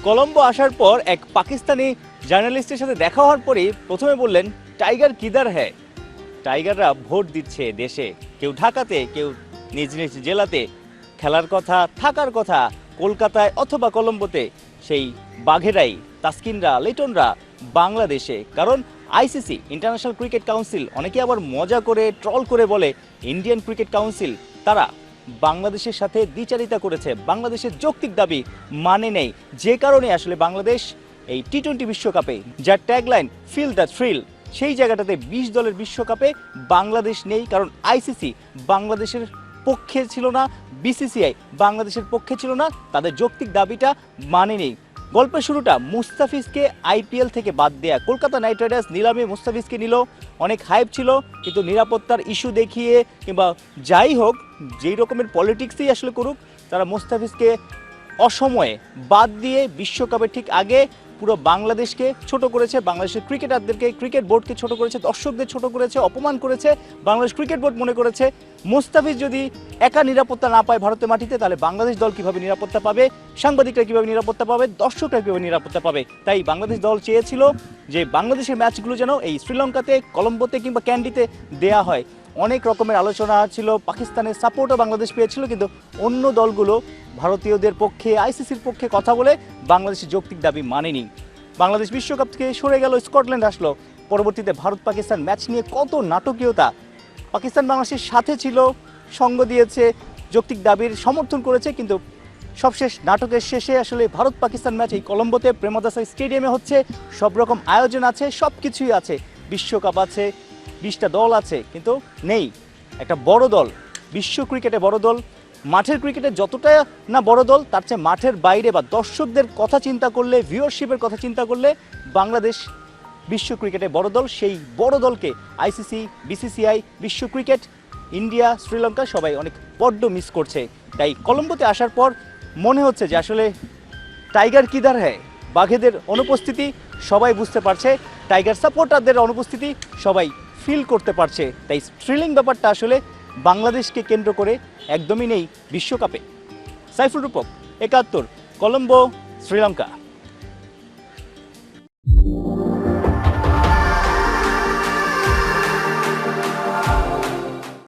কলম্বো আসার পর এক পাকিস্তানি জার্নালিস্টের সাথে দেখা হওয়ার পরেই প্রথমে বললেন, টাইগার কিদার হ্যায়। টাইগাররা ভোট দিচ্ছে দেশে, কেউ ঢাকাতে, কেউ নিজ নিজ জেলাতে। খেলার কথা, থাকার কথা কলকাতায় অথবা কলম্বোতে। সেই বাঘেরাই, তাসকিনরা, লিটনরা বাংলাদেশে। কারণ আইসিসি, ইন্টারন্যাশনাল ক্রিকেট কাউন্সিল, অনেকে আবার মজা করে ট্রল করে বলে ইন্ডিয়ান ক্রিকেট কাউন্সিল, তারা বাংলাদেশের সাথে দ্বিচারিতা করেছে, বাংলাদেশের যৌক্তিক দাবি মানে নেই। যে কারণে আসলে বাংলাদেশ এই টি-20 বিশ্বকাপে, যার ট্যাগলাইন ফিল দ্য থ্রিল, সেই জায়গাটাতে 20 দলের বিশ্বকাপে বাংলাদেশ নেই। কারণ আইসিসি বাংলাদেশের পক্ষে ছিল না, বিসিসিআই বাংলাদেশের পক্ষে ছিল না, তাদের যৌক্তিক দাবিটা মানে নেই। গল্পের শুরুটা মুস্তাফিজকে আইপিএল থেকে বাদ দেয়া। কলকাতা নাইট রাইডার্স নিলামে মুস্তাফিজকে নিল, অনেক হাইপ ছিল, কিন্তু নিরাপত্তার ইস্যু দেখিয়ে কিংবা যাই হোক, যেই রকমের পলিটিক্সই আসলে করুক, তারা মুস্তাফিজকে অসময়ে বাদ দিয়ে বিশ্বকাপের ঠিক আগে পুরো বাংলাদেশকে ছোট করেছে, বাংলাদেশের ক্রিকেটারদেরকে, ক্রিকেট বোর্ডকে ছোট করেছে, দর্শকদের ছোট করেছে, অপমান করেছে। বাংলাদেশ ক্রিকেট বোর্ড মনে করেছে মুস্তাফিজ যদি একা নিরাপত্তা না পায় ভারতের মাটিতে, তাহলে বাংলাদেশ দল কিভাবে নিরাপত্তা পাবে, সাংবাদিকরা কিভাবে নিরাপত্তা পাবে, দর্শকরা কিভাবে নিরাপত্তা পাবে। তাই বাংলাদেশ দল চেয়েছিল যে বাংলাদেশের ম্যাচগুলো যেন এই শ্রীলঙ্কাতে, কলম্বোতে কিংবা ক্যান্ডিতে দেয়া হয়। অনেক রকমের আলোচনা ছিল, পাকিস্তানের সাপোর্টও বাংলাদেশ পেয়েছিল, কিন্তু অন্য দলগুলো ভারতীয়দের পক্ষে, আইসিসির পক্ষে কথা বলে বাংলাদেশের যৌক্তিক দাবি মানেনি। বাংলাদেশ বিশ্বকাপ থেকে সরে গেল, স্কটল্যান্ড আসলো। পরবর্তীতে ভারত পাকিস্তান ম্যাচ নিয়ে কত নাটকীয়তা। পাকিস্তান বাংলাদেশের সাথে ছিল, সঙ্গ দিয়েছে, যৌক্তিক দাবির সমর্থন করেছে, কিন্তু সবশেষ নাটকের শেষে আসলে ভারত পাকিস্তান ম্যাচ এই কলম্বোতে প্রেমদাসা স্টেডিয়ামে হচ্ছে। সব রকম আয়োজন আছে, সব কিছুই আছে, বিশ্বকাপ আছে, 20টা দল আছে, কিন্তু নেই একটা বড় দল, বিশ্ব ক্রিকেটে বড় দল। মাঠের ক্রিকেটে যতটা না বড় দল, তার চেয়ে মাঠের বাইরে বা দর্শকদের কথা চিন্তা করলে, ভিউয়ারশিপের কথা চিন্তা করলে বাংলাদেশ বিশ্ব ক্রিকেটে বড় দল। সেই বড় দলকে আইসিসি, বিসিসিআই, বিশ্ব ক্রিকেট, ইন্ডিয়া, শ্রীলঙ্কা সবাই অনেক বড্ড মিস করছে। তাই কলম্বোতে আসার পর মনে হচ্ছে যে আসলে টাইগার কিদার হ্যায়, বাঘেদের অনুপস্থিতি সবাই বুঝতে পারছে, টাইগার সাপোর্টারদের অনুপস্থিতি সবাই ফিল করতে পারছে। তাই থ্রিলিং ব্যাপারটা আসলে বাংলাদেশকে কেন্দ্র করে একদমই নেই বিশ্বকাপে। সাইফুল রূপক, 71, কলম্বো, শ্রীলঙ্কা।